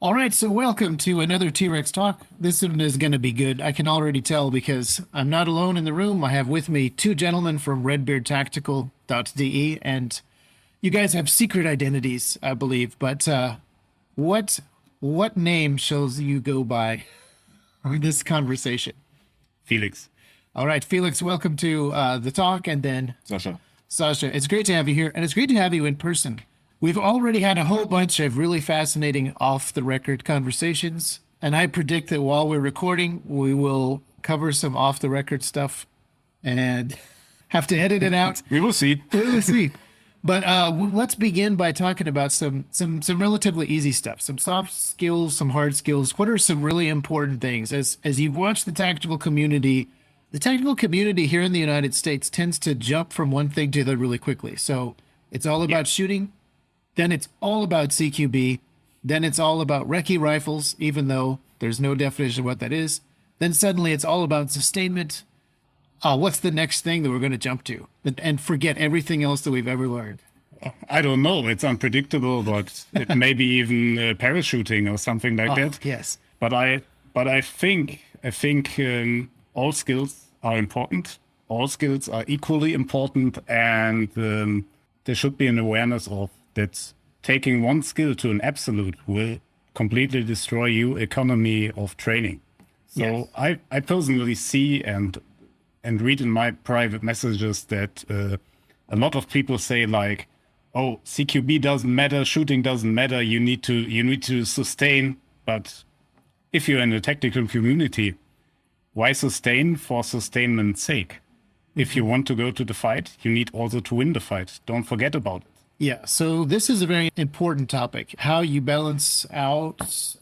All right, so welcome to another T-Rex talk. This one is going to be good. I can already tell because I'm not alone in the room. I have with me two gentlemen from Redbeard Tactical.de, and you guys have secret identities, I believe. But what what name shall you go by for this conversation? Felix. All right, Felix, welcome to the talk, and then Sasha. Sasha. It's great to have you here, and it's great to have you in person. We've already had a whole bunch of really fascinating off-the-record conversations, and I predict that while we're recording, we will cover some off-the-record stuff and have to edit it out. We will see. We will see. But let's begin by talking about some relatively easy stuff, some soft skills, some hard skills. What are some really important things as you've watched the tactical community? The tactical community here in the United States tends to jump from one thing to the other really quickly. So it's all about shooting. Then it's all about CQB. Then it's all about recce rifles, even though there's no definition of what that is. Then suddenly it's all about sustainment. What's the next thing that we're going to jump to and forget everything else that we've ever learned? I don't know. It's unpredictable, but it may be even parachuting or something like that. Yes. But I think all skills are important. All skills are equally important, and there should be an awareness of that. Taking one skill to an absolute will completely destroy your economy of training. So yes. I personally see and read in my private messages that a lot of people say like, "Oh, CQB doesn't matter, shooting doesn't matter. You need to sustain." But if you're in the tactical community, why sustain for sustainment's sake? If you want to go to the fight, you need also to win the fight. Don't forget about it. Yeah, so this is a very important topic, how you balance out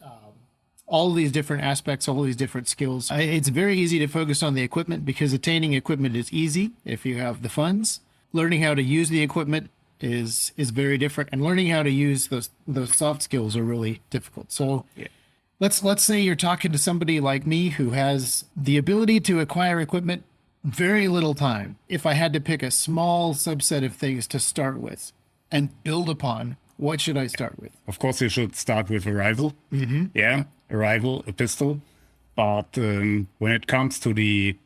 all these different aspects, all these different skills. It's very easy to focus on the equipment because attaining equipment is easy if you have the funds. Learning how to use the equipment is very different, and learning how to use those soft skills are really difficult. So let's say you're talking to somebody like me who has the ability to acquire equipment, very little time. If I had to pick a small subset of things to start with and build upon, what should I start with? Of course, you should start with a rifle. Mm-hmm. Yeah, a rifle, a pistol. But when it comes to the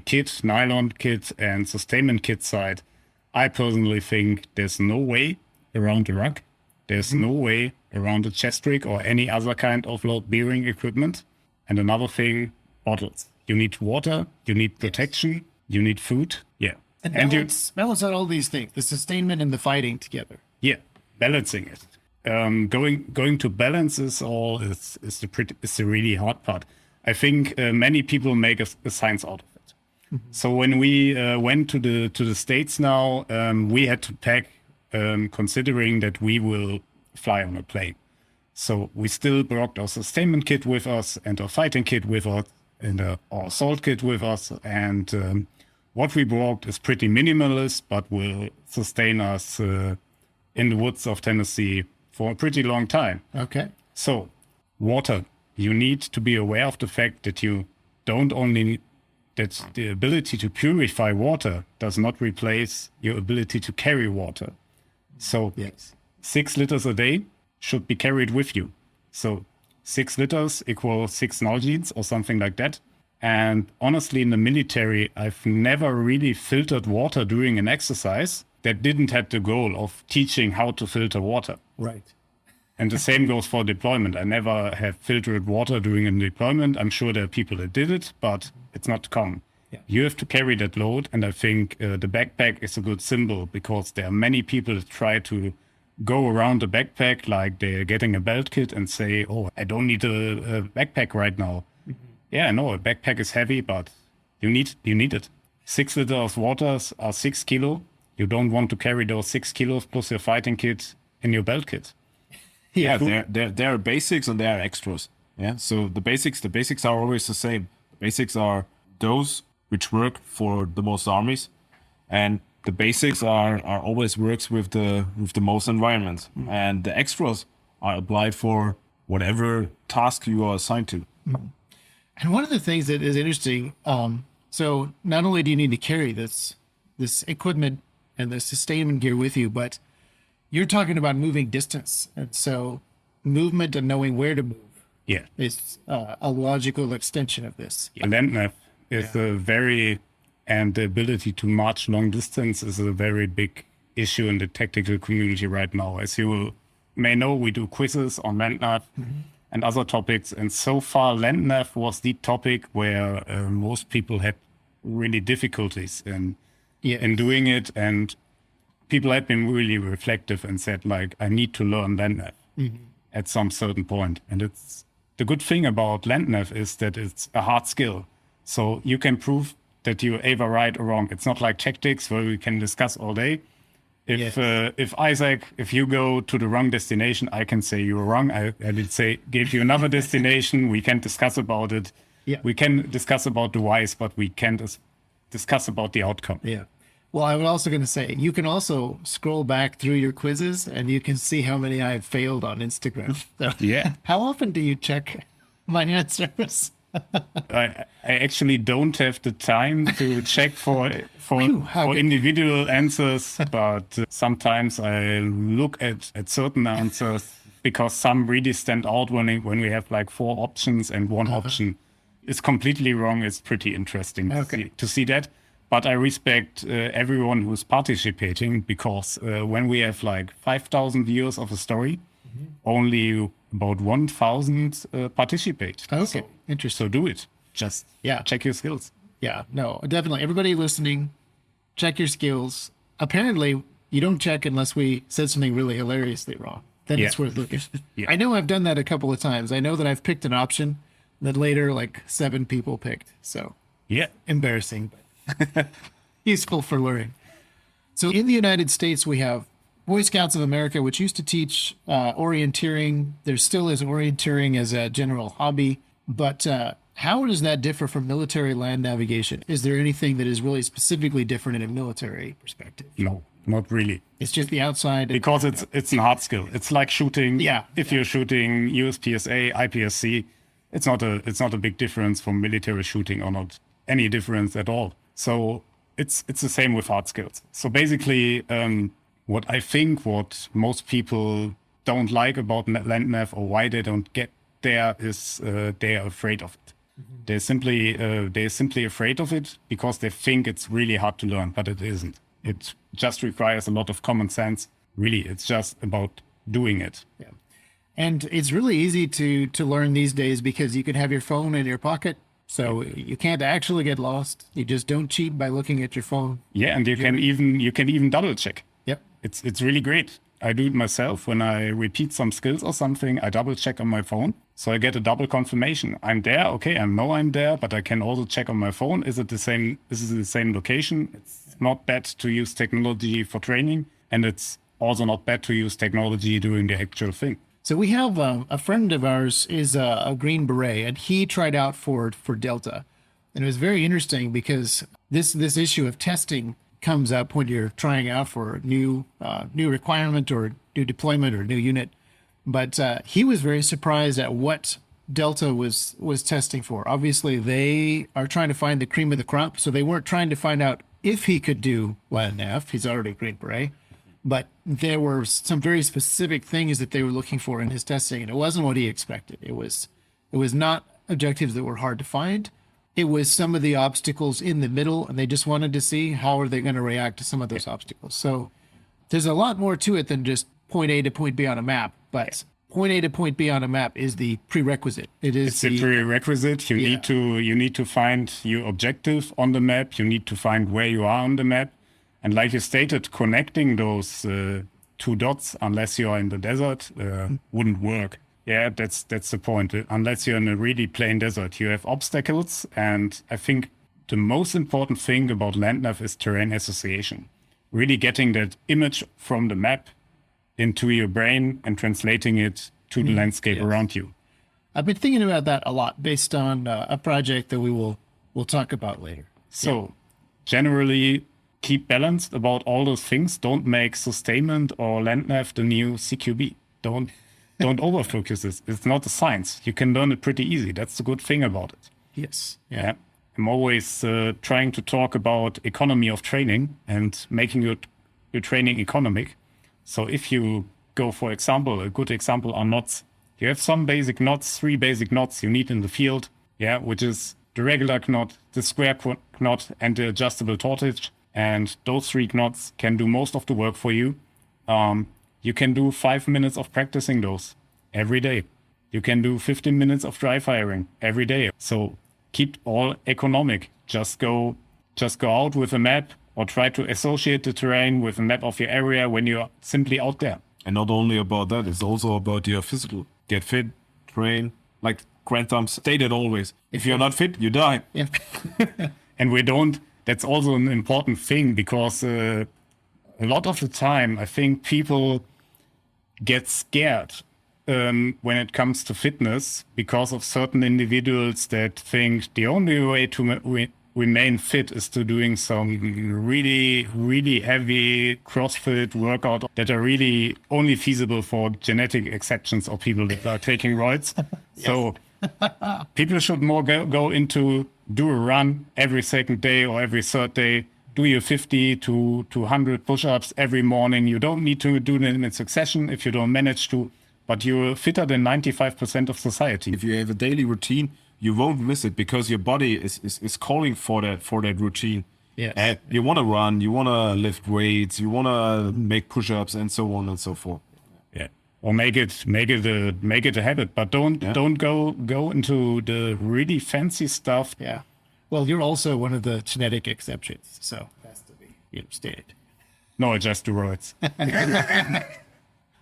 kit, nylon kit, and sustainment kit side, I personally think there's no way around the ruck. There's no way around a chest rig or any other kind of load bearing equipment. And another thing, bottles. You need water. You need protection. You need food. Yeah. And balance out all these things, the sustainment and the fighting together. Yeah, balancing it. Going to balance is the really hard part. I think many people make a science out of it. Mm-hmm. So when we went to the States now, we had to pack, considering that we will fly on a plane. So we still brought our sustainment kit with us and our fighting kit with us and our assault kit with us, and what we brought is pretty minimalist, but will sustain us in the woods of Tennessee for a pretty long time. Okay. So, water. You need to be aware of the fact that you don't only need that the ability to purify water does not replace your ability to carry water. So, 6 liters a day should be carried with you. So, 6 liters equals 6 Nalgenes or something like that. And honestly, in the military, I've never really filtered water during an exercise that didn't have the goal of teaching how to filter water. Right. And the same goes for deployment. I never have filtered water during a deployment. I'm sure there are people that did it, but it's not common. Yeah. You have to carry that load. And I think the backpack is a good symbol because there are many people that try to go around the backpack like they're getting a belt kit and say, "Oh, I don't need a backpack right now." Yeah, no, a backpack is heavy, but you need it. 6 liters of water are 6 kilo. You don't want to carry those 6 kilos plus your fighting kit in your belt kit. Yeah, there are basics and there are extras. Yeah, so the basics are always the same. The basics are those which work for the most armies, and the basics are always works with the most environments. Mm-hmm. And the extras are applied for whatever task you are assigned to. Mm-hmm. And one of the things that is interesting, so not only do you need to carry this equipment and the sustainment gear with you, but you're talking about moving distance. And so movement and knowing where to move Yeah. is a logical extension of this. Land nav is a very, and the ability to march long distance is a very big issue in the tactical community right now. As you may know, we do quizzes on land nav and other topics. And so far, land nav was the topic where most people had really difficulties in doing it. And people had been really reflective and said, like, I need to learn land nav at some certain point. And it's the good thing about land nav is that it's a hard skill. So you can prove that you're either right or wrong. It's not like tactics where we can discuss all day. If Isaac, if you go to the wrong destination, I can say you were wrong. I did say, gave you another destination. We can discuss about it. Yeah. We can discuss about the whys, but we can't discuss about the outcome. Yeah. Well, I was also going to say, you can also scroll back through your quizzes and you can see how many I have failed on Instagram. So Yeah. how often do you check my answers? I actually don't have the time to check for how good. individual answers, but sometimes I look at certain answers because some really stand out when we have like 4 options and one option is completely wrong. It's pretty interesting to see that. But I respect everyone who's participating because when we have like 5,000 viewers of a story, only about 1,000 participate. Okay, So interesting. do it. Just check your skills. Yeah, no, definitely. Everybody listening, check your skills. Apparently, you don't check unless we said something really hilariously wrong. Then it's worth looking. Yeah. I know I've done that a couple of times. I know that I've picked an option that later like 7 people picked. So Yeah. embarrassing, but useful for learning. So in the United States, we have Boy Scouts of America, which used to teach orienteering. There still is orienteering as a general hobby, but how does that differ from military land navigation? Is there anything that is really specifically different in a military perspective? No, not really. It's just the outside. Because it's a hard skill. It's like shooting. Yeah. If you're shooting USPSA, IPSC, it's not a big difference from military shooting or not any difference at all. So it's the same with hard skills. So basically, what I think what most people don't like about land nav or why they don't get there is they are afraid of it. They're simply afraid of it because they think it's really hard to learn, but it isn't. It just requires a lot of common sense. Really, it's just about doing it. Yeah. And it's really easy to learn these days because you can have your phone in your pocket. So you can't actually get lost. You just don't cheat by looking at your phone. Yeah, and you can even double check. Yep. It's really great. I do it myself when I repeat some skills or something. I double check on my phone, so I get a double confirmation. I'm there. Okay, I know I'm there, but I can also check on my phone. Is it the same? Is it the same location? It's not bad to use technology for training, and it's also not bad to use technology doing the actual thing. So we have a friend of ours is a Green Beret, and he tried out for Delta, and it was very interesting because this issue of testing comes up when you're trying out for a new requirement or new deployment or new unit. But he was very surprised at what Delta was testing for. Obviously, they are trying to find the cream of the crop, so they weren't trying to find out if he could do land nav. He's already a Green Beret. But there were some very specific things that they were looking for in his testing, and it wasn't what he expected. It was not objectives that were hard to find. It was some of the obstacles in the middle, and they just wanted to see how are they going to react to some of those obstacles. So there's a lot more to it than just point A to point B on a map, but point A to point B on a map is the prerequisite. It's a prerequisite. You need to find your objective on the map. You need to find where you are on the map. And like you stated, connecting those 2 dots, unless you are in the desert, wouldn't work. Yeah, that's the point. Unless you're in a really plain desert, you have obstacles. And I think the most important thing about land nav is terrain association. Really getting that image from the map into your brain and translating it to the landscape around you. I've been thinking about that a lot based on a project that we'll talk about later. So generally, keep balanced about all those things. Don't make sustainment or land nav the new CQB. Don't overfocus this. It's not a science. You can learn it pretty easy. That's the good thing about it. Yes. Yeah. I'm always trying to talk about economy of training and making your training economic. So if you go, for example, a good example are knots. You have some basic knots, 3 basic knots you need in the field, yeah, which is the regular knot, the square knot, and the adjustable tortage. And those 3 knots can do most of the work for you. You can do 5 minutes of practicing those every day. You can do 15 minutes of dry firing every day. So keep all economic. Just go out with a map, or try to associate the terrain with a map of your area when you're simply out there. And not only about that, it's also about your physical. Get fit, train. Like Grand Thumb stated always, if you're not fit, you die. Yeah. And that's also an important thing, because a lot of the time, I think people get scared when it comes to fitness, because of certain individuals that think the only way to remain fit is to doing some really, really heavy CrossFit workout that are really only feasible for genetic exceptions or people that are taking roids. Yes. So people should more go into do a run every second day or every third day. Do your 50 to 100 push-ups every morning. You don't need to do them in succession if you don't manage to, but you're fitter than 95% of society. If you have a daily routine, you won't miss it, because your body is calling for that routine. Yes. And you want to run, you want to lift weights, you want to make push-ups, and so on and so forth. Yeah. Or make it a habit, but don't go into the really fancy stuff. Yeah. Well, you're also one of the genetic exceptions, so has to be stated. No, just do roids.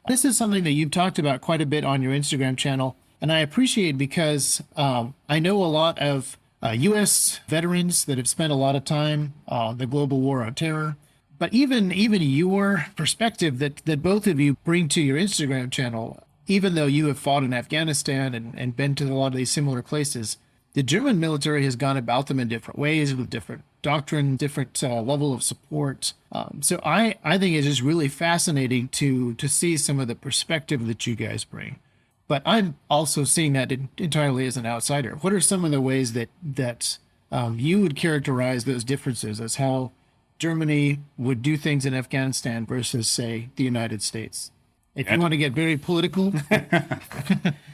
This is something that you've talked about quite a bit on your Instagram channel, and I appreciate, because I know a lot of U.S. veterans that have spent a lot of time on the global war on terror. But even your perspective that both of you bring to your Instagram channel, even though you have fought in Afghanistan and been to a lot of these similar places, the German military has gone about them in different ways, with different doctrine, different level of support. So I think it's just really fascinating to see some of the perspective that you guys bring. But I'm also seeing that entirely as an outsider. What are some of the ways that you would characterize those differences as how Germany would do things in Afghanistan versus, say, the United States? If you want to get very political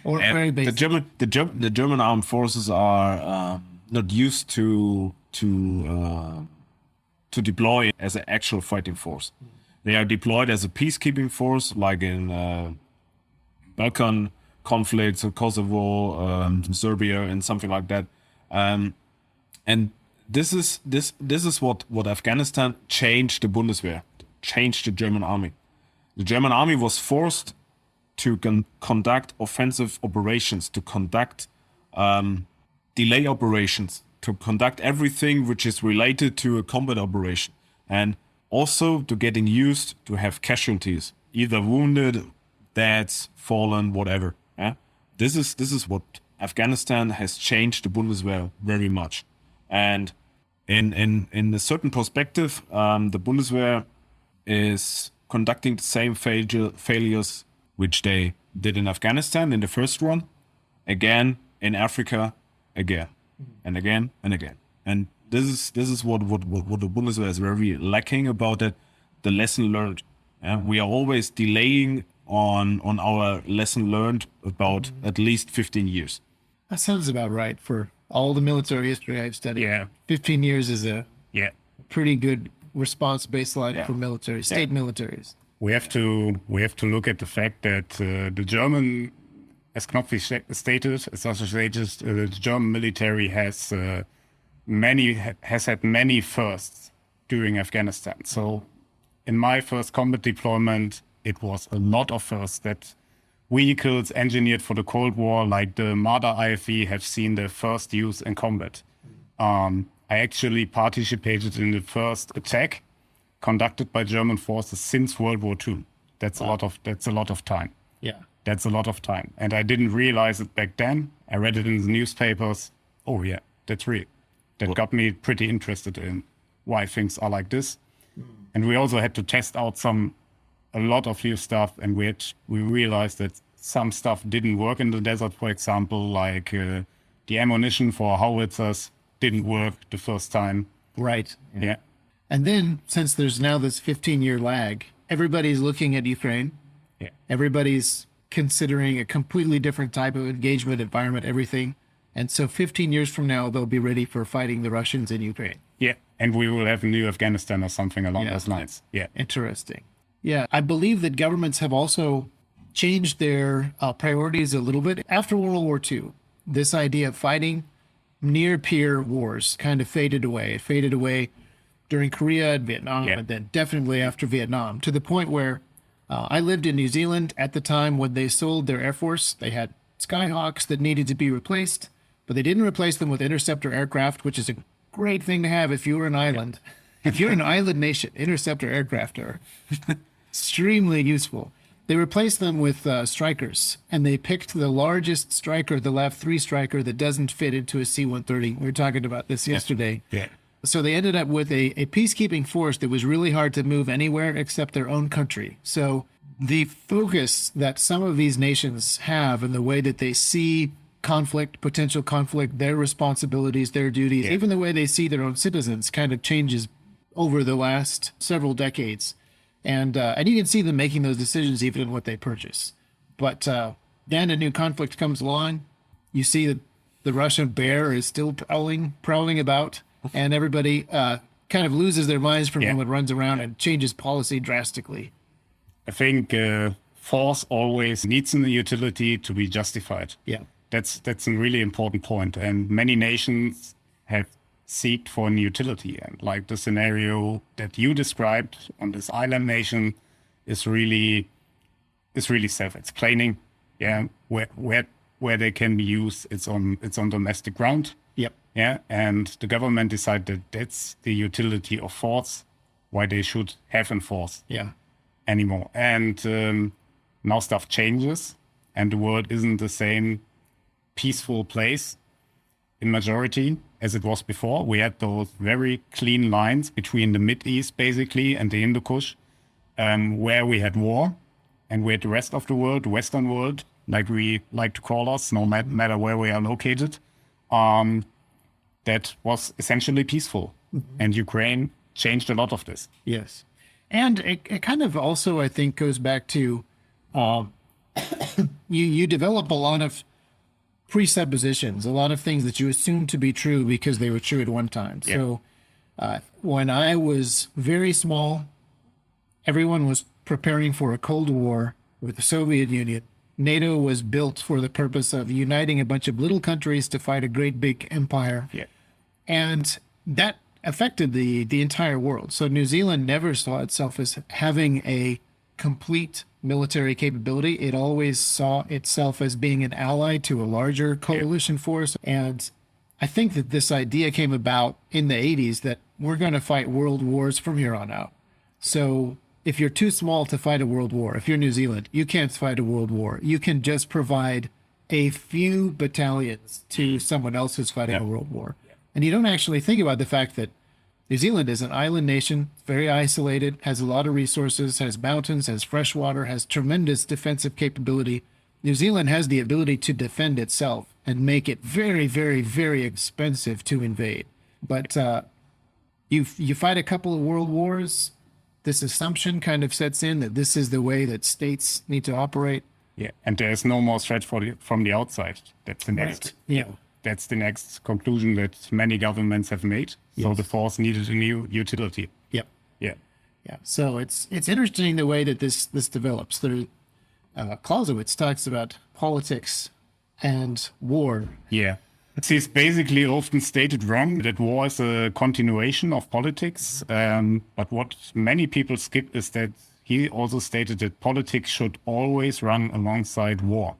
or very basic. The German armed forces are not used to deploy as an actual fighting force. They are deployed as a peacekeeping force, like in Balkan conflicts, Kosovo, Serbia, and something like that. And this is what Afghanistan changed the Bundeswehr, changed the German army. The German army was forced to conduct offensive operations, to conduct delay operations, to conduct everything which is related to a combat operation, and also to getting used to have casualties, either wounded, dead, fallen, whatever. Yeah? This is what Afghanistan has changed the Bundeswehr very much. And in a certain perspective, the Bundeswehr is conducting the same failures which they did in Afghanistan in the first one, again in Africa, again and again and again. And this is what the Bundeswehr is very lacking about it, the lesson learned. Yeah? We are always delaying on our lesson learned about at least 15 years. That sounds about right for all the military history I've studied. Yeah. 15 years is a pretty good response baseline for state militaries. We have to look at the fact that the German, as Knopfi stated, the German military has had many firsts during Afghanistan. So in my first combat deployment, it was a lot of firsts, that vehicles engineered for the Cold War, like the Marder IFV, have seen their first use in combat. I actually participated in the first attack conducted by German forces since World War II. That's a lot of time. Yeah. That's a lot of time. And I didn't realize it back then. I read it in the newspapers. Oh yeah, that's real. That got me pretty interested in why things are like this. And we also had to test out a lot of new stuff, and we realized that some stuff didn't work in the desert, for example, like the ammunition for howitzers didn't work the first time. Right. Yeah. And then, since there's now this 15-year lag, everybody's looking at Ukraine. Yeah. Everybody's considering a completely different type of engagement, environment, everything. And so 15 years from now, they'll be ready for fighting the Russians in Ukraine. Yeah. And we will have a new Afghanistan or something along Yeah. those lines. Yeah. Interesting. Yeah, I believe that governments have also changed their priorities a little bit. After World War II, this idea of fighting near-peer wars kind of faded away. It faded away during Korea and Vietnam, Yeah. and then definitely after Vietnam, to the point where I lived in New Zealand at the time when they sold their Air Force. They had Skyhawks that needed to be replaced, but they didn't replace them with interceptor aircraft, which is a great thing to have if you were an island. If you're an island nation, interceptor aircraft are extremely useful. They replaced them with Strikers, and they picked the largest Striker, the LAV-3 Striker, that doesn't fit into a C-130. We were talking about this yesterday. Yeah. So they ended up with a peacekeeping force that was really hard to move anywhere except their own country. So the focus that some of these nations have and the way that they see conflict, potential conflict, their responsibilities, their duties, even the way they see their own citizens kind of changes over the last several decades. And you can see them making those decisions even in what they purchase. But then a new conflict comes along. You see that the Russian bear is still prowling about, and everybody kind of loses their minds from him and runs around and changes policy drastically. I think force always needs a utility to be justified. Yeah. That's a really important point. And many nations have seeked for an utility. And like the scenario that you described on this island nation is really self-explaining. Yeah. Where they can be used, it's on domestic ground. Yep. Yeah. And the government decided that's the utility of force, why they should have enforced Yeah. anymore. And now stuff changes and the world isn't the same peaceful place in majority as it was before. We had those very clean lines between the Mid-East basically and the Hindu Kush, where we had war, and we had the rest of the world, the Western world, like we like to call us, no matter where we are located, that was essentially peaceful. Mm-hmm. And Ukraine changed a lot of this. Yes. And it kind of also, I think, goes back to you develop a lot of presuppositions, a lot of things that you assume to be true because they were true at one time. Yeah. So when I was very small, everyone was preparing for a Cold War with the Soviet Union. NATO was built for the purpose of uniting a bunch of little countries to fight a great big empire. Yeah. And that affected the entire world. So New Zealand never saw itself as having a complete military capability. It always saw itself as being an ally to a larger coalition force. And I think that this idea came about in the 80s that we're going to fight world wars from here on out. So if you're too small to fight a world war, if you're New Zealand, you can't fight a world war. You can just provide a few battalions to someone else who's fighting a world war. And you don't actually think about the fact that New Zealand is an island nation, very isolated, has a lot of resources, has mountains, has fresh water, has tremendous defensive capability. New Zealand has the ability to defend itself and make it very, very, very expensive to invade. But you fight a couple of world wars, this assumption kind of sets in that this is the way that states need to operate. Yeah, and there's no more threat from the outside. That's the next. Right. Yeah. That's the next conclusion that many governments have made. Yes. So the force needed a new utility. Yep. Yeah. Yeah. So it's interesting the way that this develops. Clausewitz talks about politics and war. Yeah. It's basically often stated wrong that war is a continuation of politics. But what many people skip is that he also stated that politics should always run alongside war.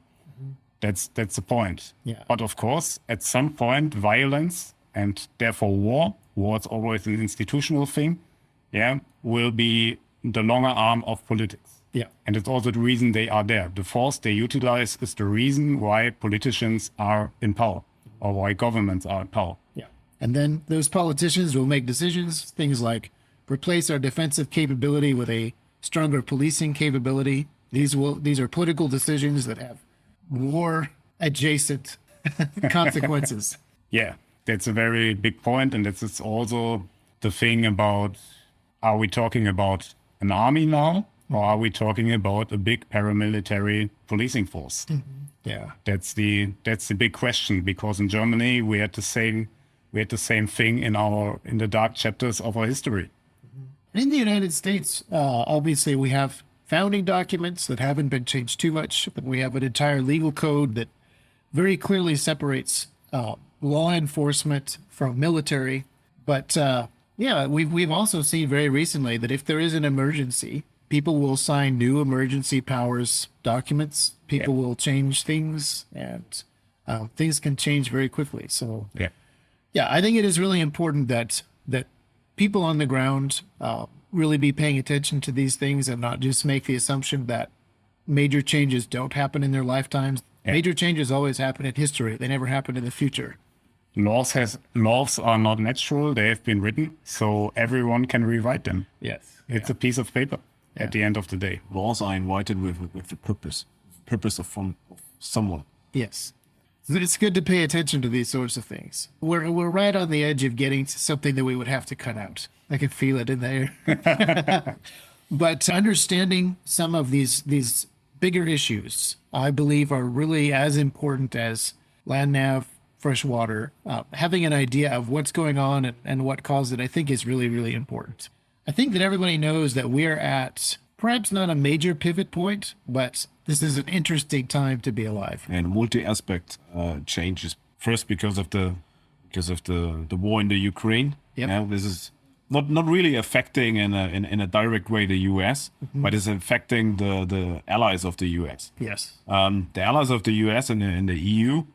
That's the point. Yeah. But of course, at some point, violence and therefore war is always an institutional thing, will be the longer arm of politics. Yeah. And it's also the reason they are there. The force they utilize is the reason why politicians are in power or why governments are in power. Yeah. And then those politicians will make decisions, things like replace our defensive capability with a stronger policing capability. These are political decisions that have war adjacent consequences. Yeah, that's a very big point. And that's also the thing about, are we talking about an army now or are we talking about a big paramilitary policing force? Yeah. That's the big question, because in Germany we had the same thing in the dark chapters of our history. In the United States, obviously, we have founding documents that haven't been changed too much, but we have an entire legal code that very clearly separates law enforcement from military. But yeah, we've also seen very recently that if there is an emergency, people will sign new emergency powers documents. People will change things, and things can change very quickly. So yeah, I think it is really important that people on the ground really be paying attention to these things and not just make the assumption that major changes don't happen in their lifetimes. Major changes always happen in history. They never happen in the future. Laws are not natural. They have been written, so everyone can rewrite them. Yes. It's a piece of paper at the end of the day. Laws are invited with the purpose of someone. Yes. It's good to pay attention to these sorts of things. We're right on the edge of getting to something that we would have to cut out. I can feel it in there. But understanding some of these bigger issues, I believe, are really as important as land nav, fresh water. Having an idea of what's going on and what caused it, I think, is really, really important. I think that everybody knows that we're at perhaps not a major pivot point, but this is an interesting time to be alive. And multi-aspect changes. First, because of the war in the Ukraine. Yep. Yeah, this is not really affecting in a direct way the US, but it's affecting the allies of the US. Yes. The allies of the US and in the EU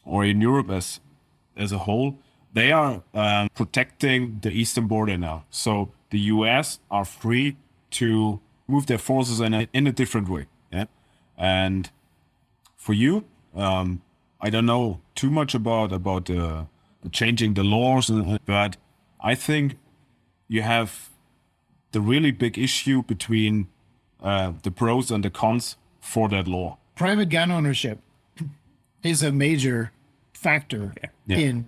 or in Europe as a whole, they are protecting the eastern border now. So the US are free to move their forces in a different way. Yeah. And for you, I don't know too much about the changing the laws, but I think you have the really big issue between the pros and the cons for that law. Private gun ownership is a major factor in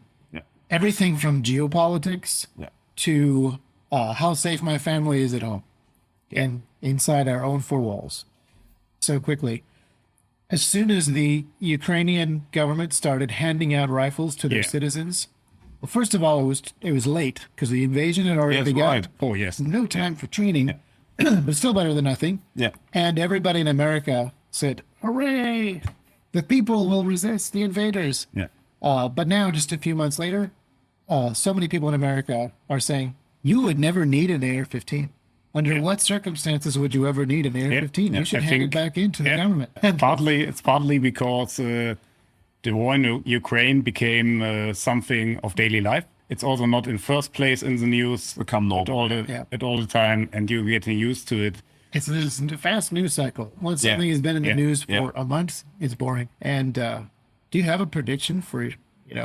everything from geopolitics to how safe my family is at home and inside our own four walls. So quickly, as soon as the Ukrainian government started handing out rifles to their citizens, well, first of all, it was late because the invasion had already begun. Right. Oh, yes. No time for training, but still better than nothing. Yeah. And everybody in America said, hooray, the people will resist the invaders. Yeah. But now, just a few months later, so many people in America are saying, you would never need an AR-15. Under what circumstances would you ever need an AR-15? You should hand it back into the government. It's partly because the war in Ukraine became something of daily life. It's also not in first place in the news Become normal. at all the time, and you're getting used to it. It's a fast news cycle. Once something has been in the news for a month, it's boring. And do you have a prediction for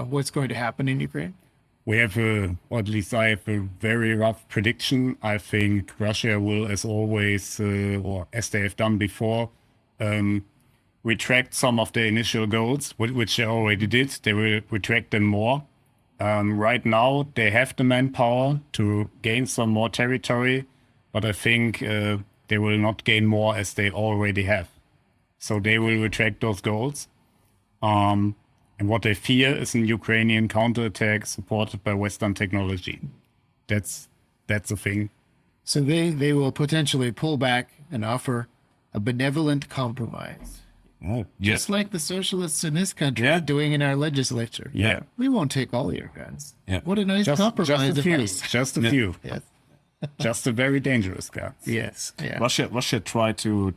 what's going to happen in Ukraine? We have or at least I have a very rough prediction. I think Russia will, as always, or as they have done before, retract some of their initial goals, which they already did. They will retract them more. Right now, they have the manpower to gain some more territory, but I think they will not gain more as they already have. So they will retract those goals. And what they fear is an Ukrainian counterattack supported by Western technology. That's the thing. So they will potentially pull back and offer a benevolent compromise. Just like the socialists in this country are doing in our legislature. Yeah. We won't take all your guns. Yeah. What a nice compromise. Just a few. advice. Just a few. Yes. Just a very dangerous guy. Yes. Yeah. Russia tried to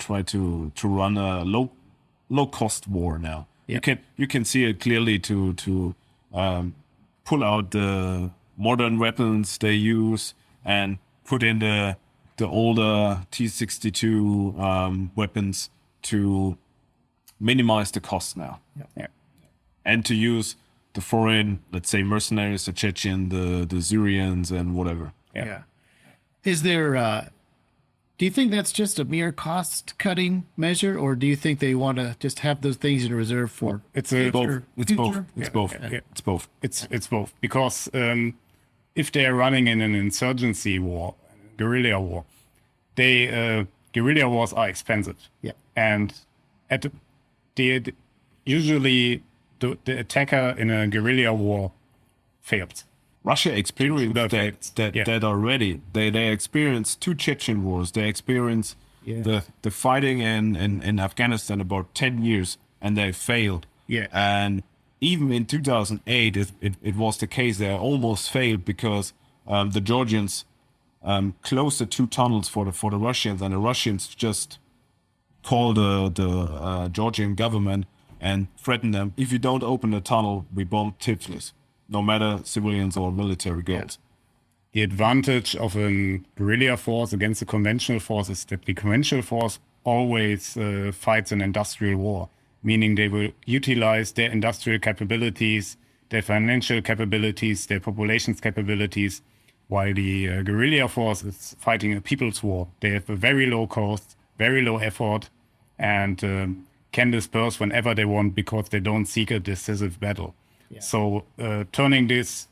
run a low cost war now. You can see it clearly to pull out the modern weapons they use and put in the older T-62 weapons to minimize the cost now. Yeah. And to use the foreign, let's say, mercenaries, the Chechen, the Syrians, and whatever. Yeah. Is there, do you think that's just a mere cost-cutting measure, or do you think they want to just have those things in reserve for It's both. It's both. future? It's both. Yeah. It's both. It's both, because if they are running in an insurgency war, guerrilla war, they guerrilla wars are expensive. Yeah. And usually the attacker in a guerrilla war fails. Russia experienced that already. They experienced 2 Chechen wars. They experienced the fighting in Afghanistan about 10 years, and they failed. Yeah. And even in 2008, it was the case. They almost failed because the Georgians closed the 2 tunnels for the Russians, and the Russians just called the Georgian government and threatened them: if you don't open the tunnel, we bomb Tiflis, no matter civilians or military goals. The advantage of a guerrilla force against a conventional force is that the conventional force always fights an industrial war, meaning they will utilize their industrial capabilities, their financial capabilities, their population's capabilities, while the guerrilla force is fighting a people's war. They have a very low cost, very low effort, and can disperse whenever they want because they don't seek a decisive battle. Yeah. So turning this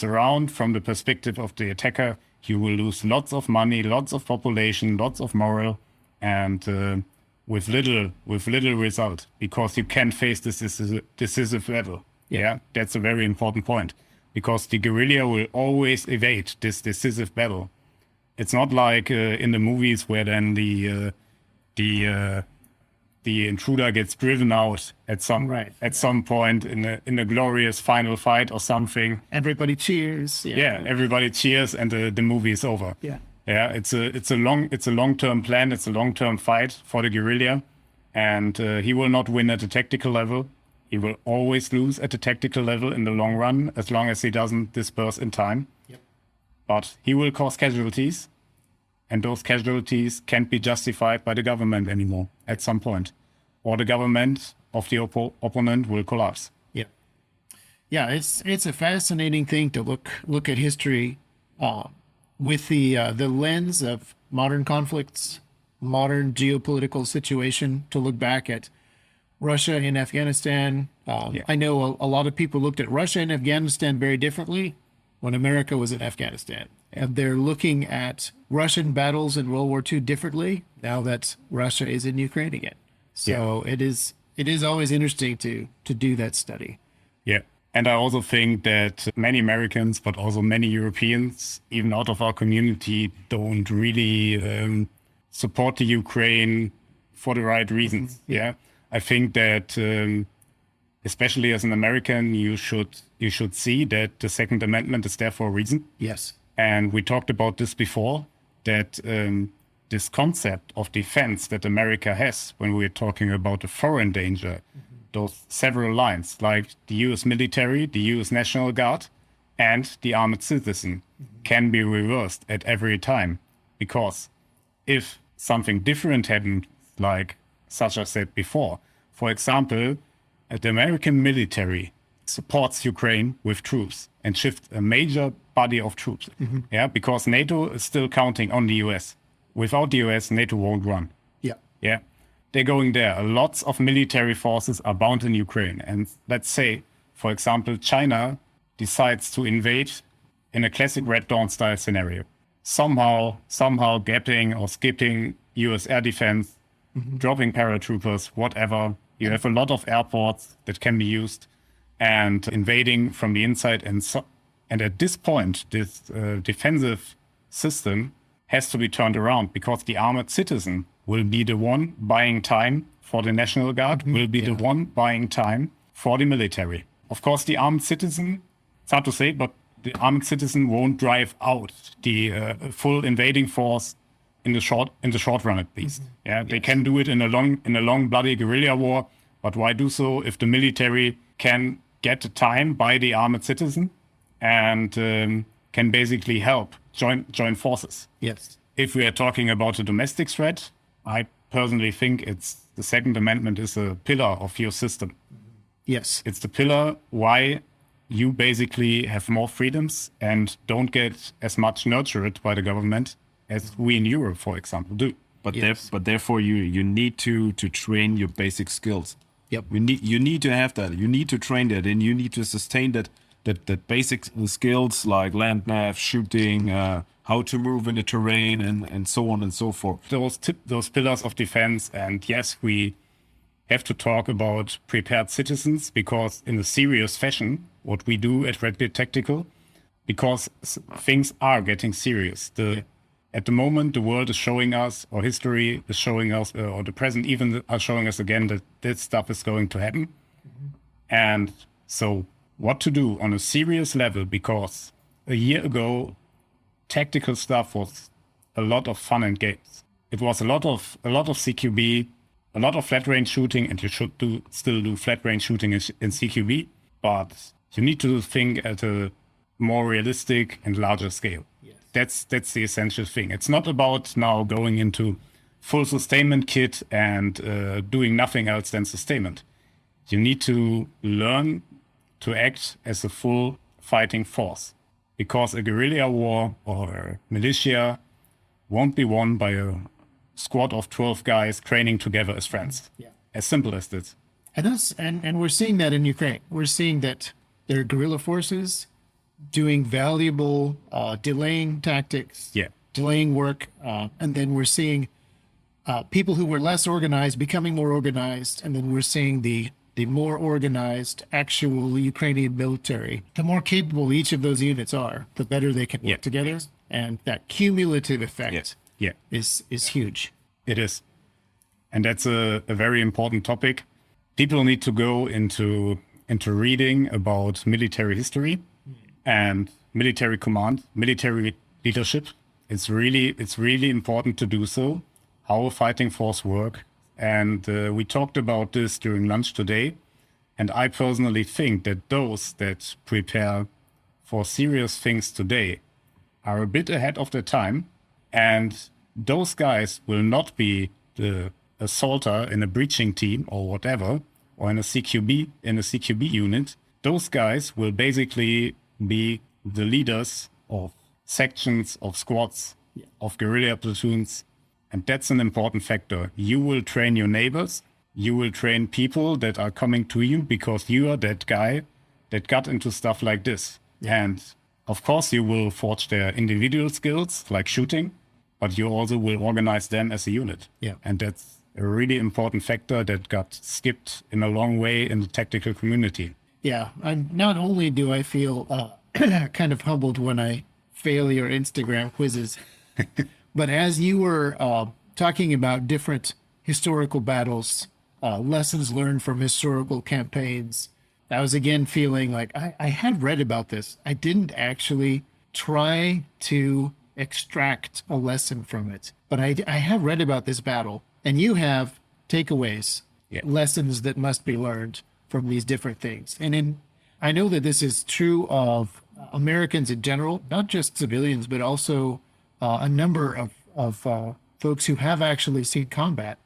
around from the perspective of the attacker, you will lose lots of money, lots of population, lots of morale, and with little result, because you can face this decisive battle. Yeah, that's a very important point, because the guerrilla will always evade this decisive battle. It's not like in the movies where then the intruder gets driven out at some point in a glorious final fight or something. Everybody cheers. Yeah, everybody cheers, and the movie is over. Yeah. Yeah, it's a long-term plan. It's a long-term fight for the guerrilla, and he will not win at the tactical level. He will always lose at the tactical level in the long run, as long as he doesn't disperse in time. Yep. But he will cause casualties, and those casualties can't be justified by the government anymore at some point, or the government of the opponent will collapse. Yeah, yeah, it's a fascinating thing to look at history with the lens of modern conflicts, modern geopolitical situation. To look back at Russia and Afghanistan, I know a lot of people looked at Russia and Afghanistan very differently when America was in Afghanistan. And they're looking at Russian battles in World War II differently now that Russia is in Ukraine again. So it is always interesting to do that study. Yeah. And I also think that many Americans, but also many Europeans, even out of our community, don't really support the Ukraine for the right reasons. Mm-hmm. Yeah. I think that especially as an American, you should see that the Second Amendment is there for a reason. Yes. And we talked about this before, that this concept of defense that America has when we're talking about a foreign danger, those several lines, like the US military, the US National Guard, and the armed citizen, can be reversed at every time. Because if something different happened, like Sasha said before, for example, the American military supports Ukraine with troops and shifts a major body of troops. Mm-hmm. Yeah, because NATO is still counting on the US. Without the US, NATO won't run. Yeah. Yeah. They're going there. Lots of military forces are bound in Ukraine. And let's say, for example, China decides to invade in a classic Red Dawn style scenario. Somehow gapping or skipping US air defense, dropping paratroopers, whatever. You have a lot of airports that can be used, and invading from the inside. And at this point, this defensive system has to be turned around, because the armored citizen will be the one buying time for the National Guard, will be the one buying time for the military. Of course, the armed citizen, it's hard to say, but the armed citizen won't drive out the full invading force in the short run, at least. Yeah, they can do it in a long bloody guerrilla war, but why do so if the military can get the time by the armored citizen and can basically help join forces? Yes. If we are talking about a domestic threat, I personally think the Second Amendment is a pillar of your system. Yes. It's the pillar why you basically have more freedoms and don't get as much nurtured by the government as we in Europe, for example, do. But therefore you need to train your basic skills. Yep. You need to have that. You need to train that, and you need to sustain that basic skills like land nav, shooting, how to move in the terrain, and so on and so forth. Those pillars of defense. And yes, we have to talk about prepared citizens, because in a serious fashion, what we do at Redbeard Tactical, because things are getting serious. At the moment, the world is showing us, or history is showing us, or the present even are showing us again that this stuff is going to happen. And so what to do on a serious level, because a year ago, tactical stuff was a lot of fun and games. It was a lot of CQB, a lot of flat range shooting, and you should still do flat range shooting in CQB, but you need to think at a more realistic and larger scale. Yes. That's the essential thing. It's not about now going into full sustainment kit and doing nothing else than sustainment. You need to learn to act as a full fighting force, because a guerrilla war or militia won't be won by a squad of 12 guys training together as friends. Yeah. As simple as this. And we're seeing that in Ukraine. We're seeing that there are guerrilla forces doing valuable delaying tactics, delaying work, and then we're seeing people who were less organized becoming more organized, and then we're seeing the more organized actual Ukrainian military. The more capable each of those units are, the better they can work together, and that cumulative effect is huge. It is, and that's a very important topic. People need to go into reading about military history and military command, military leadership. It's really important to do so, how a fighting force works. And we talked about this during lunch today. And I personally think that those that prepare for serious things today are a bit ahead of their time. And those guys will not be the assaulter in a breaching team or whatever, or in a CQB unit. Those guys will basically be the leaders of sections, of squads, of guerrilla platoons. And that's an important factor. You will train your neighbors. You will train people that are coming to you because you are that guy that got into stuff like this. Yeah. And of course, you will forge their individual skills like shooting, but you also will organize them as a unit. Yeah. And that's a really important factor that got skipped in a long way in the tactical community. Yeah, not only do I feel kind of humbled when I fail your Instagram quizzes, but as you were talking about different historical battles, lessons learned from historical campaigns, I was again feeling like I had read about this. I didn't actually try to extract a lesson from it, but I have read about this battle, and you have takeaways, lessons that must be learned from these different things. And I know that this is true of Americans in general, not just civilians, but also a number of folks who have actually seen combat.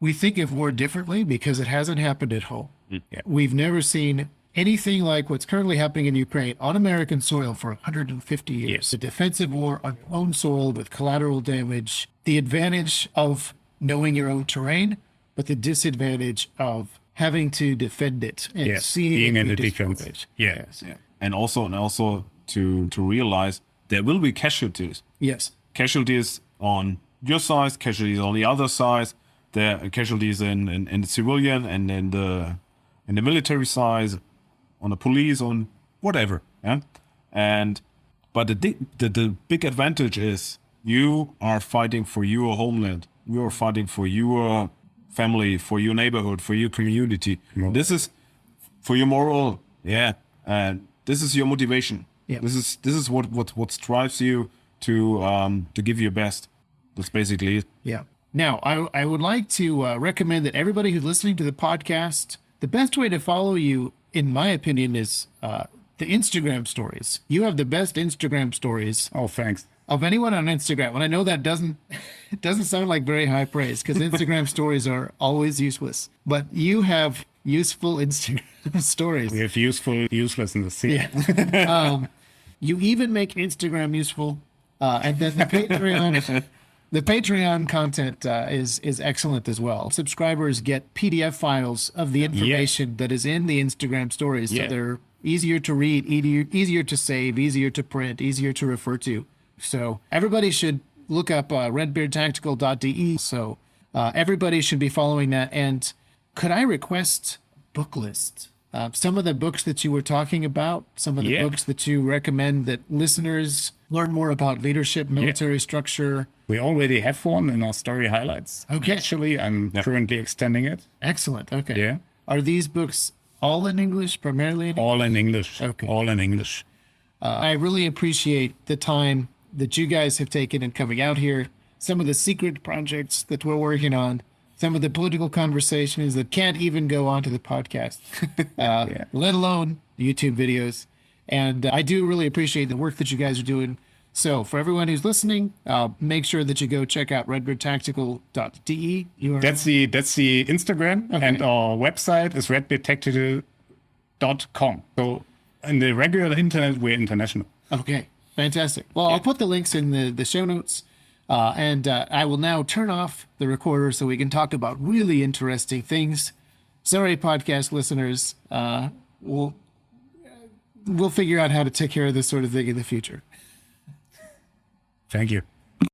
We think of war differently because it hasn't happened at home. Yeah. We've never seen anything like what's currently happening in Ukraine on American soil for 150 years. Yes. A defensive war on your own soil with collateral damage, the advantage of knowing your own terrain, but the disadvantage of having to defend it and being in the defense. Yes. Yeah. And also to realize there will be casualties. Yes. Casualties on your side, casualties on the other side. There are casualties in the civilian and in the military side, on the police, on whatever. Yeah. But the big advantage is you are fighting for your homeland. You are fighting for your family, for your neighborhood, for your community. Mm-hmm. This is for your moral, and this is your motivation. Yeah. This is what drives you to give your best. That's basically it. Yeah. Now, I would like to recommend that everybody who's listening to the podcast, the best way to follow you, in my opinion, is the Instagram stories. You have the best Instagram stories. Oh, thanks. Of anyone on Instagram. And I know that doesn't sound like very high praise, because Instagram stories are always useless. But you have useful Instagram stories. We have useful, useless in the sea. Yeah. You even make Instagram useful. And then the Patreon content is excellent as well. Subscribers get PDF files of the information that is in the Instagram stories. So they're easier to read, easier to save, easier to print, easier to refer to. So everybody should look up redbeardtactical.de. So everybody should be following that. And could I request book list? Some of the books that you were talking about, some of the books that you recommend that listeners learn more about leadership, military structure. We already have one in our story highlights. Okay. Actually, I'm currently extending it. Excellent. Okay. Yeah. Are these books all in English, primarily in English? All in English. Okay. All in English. I really appreciate the time that you guys have taken in coming out here, some of the secret projects that we're working on, some of the political conversations that can't even go onto the podcast, let alone YouTube videos. And I do really appreciate the work that you guys are doing. So for everyone who's listening, make sure that you go check out redbeardtactical.de. That's the Instagram, and our website is redbeardtactical.com. So in the regular internet, we're international. Okay, fantastic. Well, I'll put the links in the show notes. And I will now turn off the recorder so we can talk about really interesting things. Sorry, podcast listeners. We'll figure out how to take care of this sort of thing in the future. Thank you.